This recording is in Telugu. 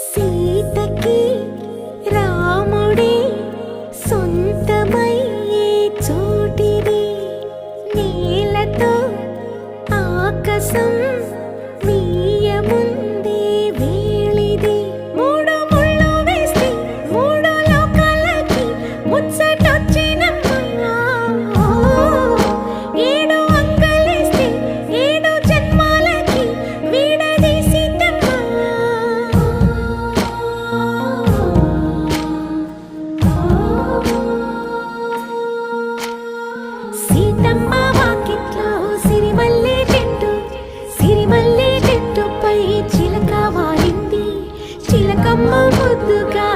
సీతకి రాముడే సొంతమయ్యే చోటిది, నేలతో ఆకాశం మీయముందే వేళిది. మూడు ముళ్ళు వేస్తే మూడు లోకాలకి ముచ్చటొచ్చినమ్మా. ఏడు అంగలేస్తే ఏడు జన్మాలకి వీడదీసిందమ్మా. సీతమ్మ వాకిట్లో సిరిమల్లె చెట్టు, సిరిమల్లె చెట్టుపై చిలక వాలింది. చిలకమ్మ ముద్దుగా